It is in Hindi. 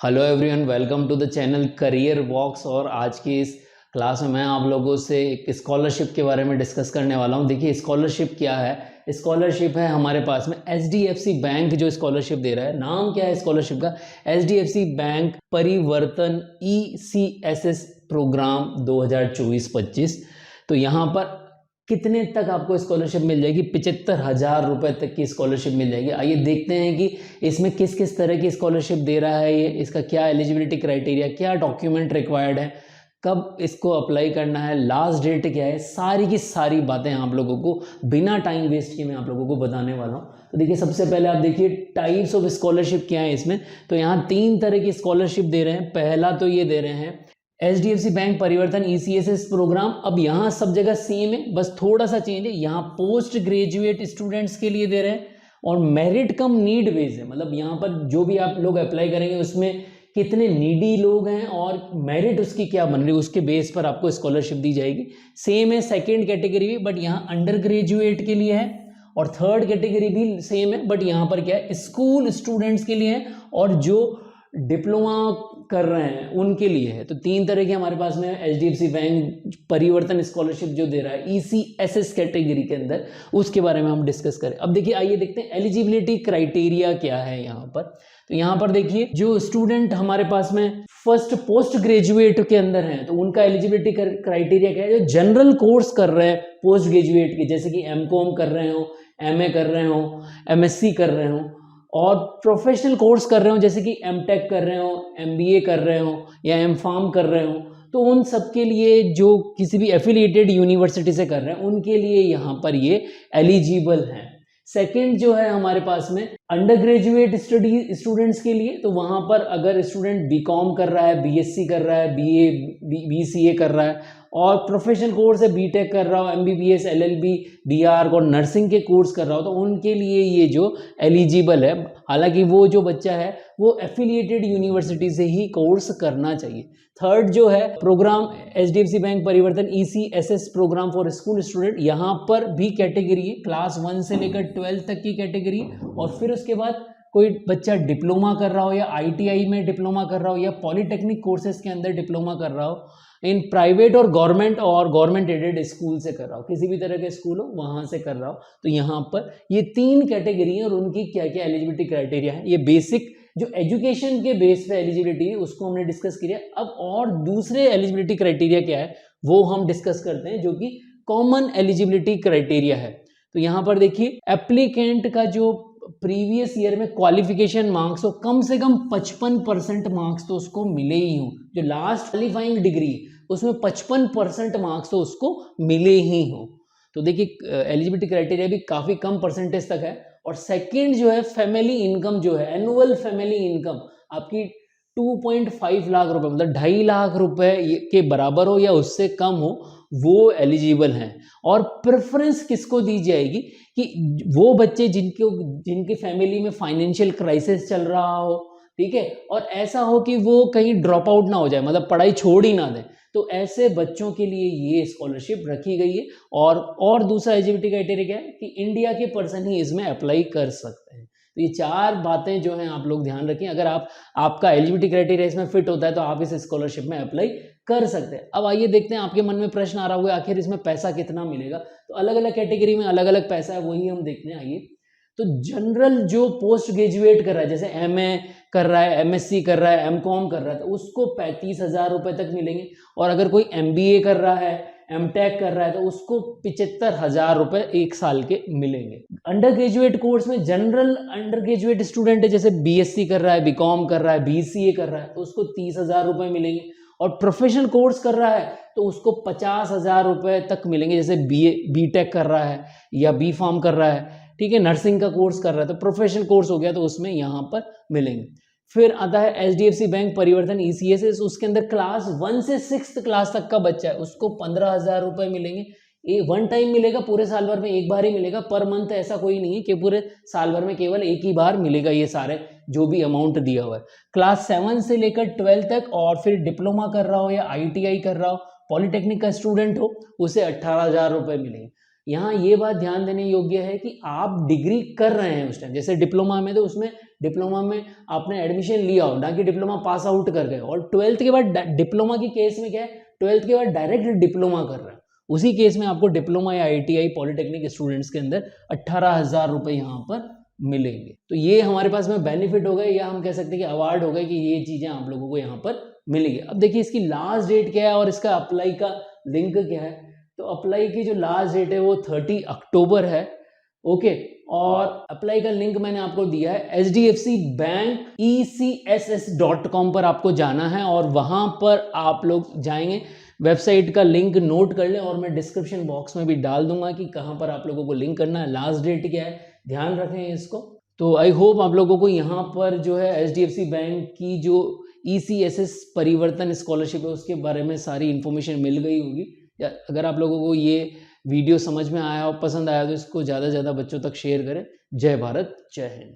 Hello everyone, welcome to the channel career vox. और आज की इस क्लास में मैं आप लोगों से एक स्कॉलरशिप के बारे में डिस्कस करने वाला हूं। देखिए, स्कॉलरशिप क्या है। स्कॉलरशिप है हमारे पास में एचडीएफसी बैंक जो स्कॉलरशिप दे रहा है। नाम क्या है स्कॉलरशिप का? एचडीएफसी बैंक परिवर्तन ईसीएसएस प्रोग्राम 2024-25। तो यहाँ पर कितने तक आपको स्कॉलरशिप मिल जाएगी? 75,000 रुपये तक की स्कॉलरशिप मिल जाएगी। आइए देखते हैं कि इसमें किस किस तरह की स्कॉलरशिप दे रहा है ये, इसका क्या एलिजिबिलिटी क्राइटेरिया, क्या डॉक्यूमेंट रिक्वायर्ड है, कब इसको अप्लाई करना है, लास्ट डेट क्या है, सारी की सारी बातें आप लोगों को बिना टाइम वेस्ट किए मैं आप लोगों को बताने वाला हूँ। तो देखिए, सबसे पहले आप देखिए टाइप्स ऑफ स्कॉलरशिप क्या है इसमें। तो यहाँ 3 तरह की स्कॉलरशिप दे रहे हैं। पहला तो ये दे रहे हैं एचडीएफसी बैंक परिवर्तन ईसीएसएस प्रोग्राम। अब यहाँ सब जगह सेम है, बस थोड़ा सा चेंज है। यहाँ पोस्ट ग्रेजुएट स्टूडेंट्स के लिए दे रहे हैं और मेरिट कम नीड बेस है। मतलब यहाँ पर जो भी आप लोग अप्लाई करेंगे उसमें कितने नीडी लोग हैं और मेरिट उसकी क्या बन रही है, उसके बेस पर आपको स्कॉलरशिप दी जाएगी। सेम है सेकेंड कैटेगरी भी, बट यहाँ अंडर ग्रेजुएट के लिए है। और थर्ड कैटेगरी भी सेम है, बट यहाँ पर क्या है, स्कूल स्टूडेंट्स के लिए है और जो डिप्लोमा कर रहे हैं उनके लिए है। तो 3 तरह की हमारे पास में एचडीएफसी बैंक परिवर्तन स्कॉलरशिप जो दे रहा है ईसीएसएस कैटेगरी के अंदर, उसके बारे में हम डिस्कस करें। अब देखिए, आइए देखते हैं एलिजिबिलिटी क्राइटेरिया क्या है यहाँ पर। तो यहाँ पर देखिए, जो स्टूडेंट हमारे पास में फर्स्ट पोस्ट ग्रेजुएट के अंदर हैं तो उनका एलिजिबिलिटी क्राइटेरिया क्या है? जो जनरल कोर्स कर रहे हैं पोस्ट ग्रेजुएट के, जैसे कि एमकॉम कर रहे हो, एमए कर रहे हो, एमएससी कर रहे हो, और प्रोफेशनल कोर्स कर रहे हो जैसे कि एमटेक कर रहे हो, एमबीए कर रहे हो या एमफार्म कर रहे हो, तो उन सब के लिए जो किसी भी एफिलिएटेड यूनिवर्सिटी से कर रहे हैं उनके लिए यहाँ पर ये एलिजिबल हैं। सेकंड जो है हमारे पास में अंडर ग्रेजुएट स्टडी स्टूडेंट्स के लिए, तो वहाँ पर अगर स्टूडेंट बीकॉम कर रहा है, बीएससी कर रहा है, बीए बीसीए कर रहा है और प्रोफेशनल कोर्स है, बीटेक कर रहा हो, एमबीबीएस, एलएलबी, डीआर और नर्सिंग के कोर्स कर रहा हो, तो उनके लिए ये जो एलिजिबल है। हालांकि वो जो बच्चा है वो एफिलिएटेड यूनिवर्सिटी से ही कोर्स करना चाहिए। थर्ड जो है प्रोग्राम एचडीएफसी बैंक परिवर्तन ईसीएसएस प्रोग्राम फॉर स्कूल स्टूडेंट, यहाँ पर भी कैटेगरी है, क्लास 1 से लेकर 12 तक की कैटेगरी। और फिर उसके बाद कोई बच्चा डिप्लोमा कर रहा हो या आईटीआई में डिप्लोमा कर रहा हो या पॉलिटेक्निक कोर्सेज के अंदर डिप्लोमा कर रहा हो, इन प्राइवेट और गवर्नमेंट एडेड स्कूल से कर रहा हो, किसी भी तरह के स्कूल हो वहां से कर रहा हो, तो यहाँ पर ये 3 कैटेगरी है और उनकी क्या क्या एलिजिबिलिटी क्राइटेरिया है। ये बेसिक जो एजुकेशन के बेस पे एलिजिबिलिटी है उसको हमने डिस्कस किया। अब और दूसरे एलिजिबिलिटी क्राइटेरिया क्या है वो हम डिस्कस करते हैं, जो कि कॉमन एलिजिबिलिटी क्राइटेरिया है। तो यहाँ पर देखिए, एप्लीकेंट का जो प्रीवियस ईयर में क्वालिफिकेशन मार्क्स हो कम से कम 55% मार्क्स तो उसको मिले ही हो। जो लास्ट क्वालिफाइंग डिग्री उसमें 55% मार्क्स तो उसको मिले ही हो। तो देखिए, एलिजिबिलिटी क्राइटेरिया भी काफी कम परसेंटेज तक है। और सेकंड जो है फैमिली इनकम, जो है एनुअल फैमिली इनकम आपकी 2.5 लाख रुपए, मतलब 2.5 लाख रुपए के बराबर हो या उससे कम हो, वो एलिजिबल हैं। और प्रेफरेंस किसको दी जाएगी कि वो बच्चे जिनके फैमिली में फाइनेंशियल क्राइसिस चल रहा हो, ठीक है, और ऐसा हो कि वो कहीं ड्रॉप आउट ना हो जाए, मतलब पढ़ाई छोड़ ही ना दें, तो ऐसे बच्चों के लिए ये स्कॉलरशिप रखी गई है। और दूसरा एलिजिबिलिटी क्राइटेरिया क्या है कि इंडिया के पर्सन ही इसमें अप्लाई कर सकते हैं। तो ये 4 बातें जो हैं आप लोग ध्यान रखें। अगर आपका एलिजिबिलिटी क्राइटेरिया इसमें फिट होता है तो आप इस स्कॉलरशिप में अप्लाई कर सकते हैं। अब आइए देखते हैं, आपके मन में प्रश्न आ रहा होगा आखिर इसमें पैसा कितना मिलेगा। तो अलग अलग कैटेगरी में अलग अलग पैसा है, वही हम देखते हैं। आइए, तो जनरल जो पोस्ट ग्रेजुएट कर रहा है, जैसे एमए कर रहा है, एमएससी कर रहा है, एमकॉम कर रहा है, तो उसको 35,000 रुपए तक मिलेंगे। और अगर कोई एमबीए कर रहा है, एमटेक कर रहा है, तो उसको 75,000 रुपए 1 साल के मिलेंगे। अंडर ग्रेजुएट कोर्स में जनरल अंडर ग्रेजुएट स्टूडेंट है, जैसे बीएससी कर रहा है, बीकॉम कर रहा है, बीसीए कर रहा है, तो उसको 30,000 रुपए मिलेंगे। और प्रोफेशनल कोर्स कर रहा है तो उसको 50,000 रुपए तक मिलेंगे, जैसे बीटेक कर रहा है या बी फार्म कर रहा है, ठीक है, नर्सिंग का कोर्स कर रहा है, तो प्रोफेशनल कोर्स हो गया तो उसमें यहाँ पर मिलेंगे। फिर आता है एचडीएफसी बैंक परिवर्तन ईसीएसएस, उसके अंदर क्लास 1 से 6th क्लास तक का बच्चा है, उसको 15,000 रुपए मिलेंगे। वन टाइम मिलेगा, पूरे साल भर में एक बार ही मिलेगा, पर मंथ ऐसा कोई नहीं है कि पूरे साल भर में केवल एक ही बार मिलेगा ये सारे जो भी अमाउंट दिया हुआ है। क्लास 7 से लेकर 12 तक, और फिर डिप्लोमा कर रहा हो या आईटीआई कर रहा हो, पॉलिटेक्निक का स्टूडेंट हो, उसे 18,000 रुपए मिलेंगे। यहाँ ये बात ध्यान देने योग्य है कि आप डिग्री कर रहे हैं उस टाइम, जैसे डिप्लोमा में तो उसमें डिप्लोमा में आपने एडमिशन लिया हो, ना कि डिप्लोमा पास आउट कर गए। और 12th के बाद डिप्लोमा की केस में क्या है, 12th के बाद डायरेक्ट डिप्लोमा कर रहे हैं, उसी केस में आपको डिप्लोमा या ITI पॉलिटेक्निक स्टूडेंट्स के अंदर 18,000 रुपये यहाँ पर मिलेंगे। तो ये हमारे पास में बेनिफिट हो गए, या हम कह सकते हैं कि अवार्ड हो गए कि ये चीज़ें आप लोगों को यहाँ पर मिलेगी। अब देखिए इसकी लास्ट डेट क्या है और इसका अप्लाई का लिंक क्या है। तो अप्लाई की जो लास्ट डेट है वो 30 अक्टूबर है, ओके। और अप्लाई का लिंक मैंने आपको दिया है, HDFC बैंक ECSS.com पर आपको जाना है और वहां पर आप लोग जाएंगे। वेबसाइट का लिंक नोट कर लें और मैं डिस्क्रिप्शन बॉक्स में भी डाल दूंगा कि कहां पर आप लोगों को लिंक करना है, लास्ट डेट क्या है, ध्यान रखें इसको। तो आई होप आप लोगों को यहाँ पर जो है HDFC बैंक की जो ECSS परिवर्तन स्कॉलरशिप है उसके बारे में सारी इन्फॉर्मेशन मिल गई होगी। या अगर आप लोगों को ये वीडियो समझ में आया और पसंद आया तो इसको ज़्यादा से ज़्यादा बच्चों तक शेयर करें। जय भारत, जय हिंद।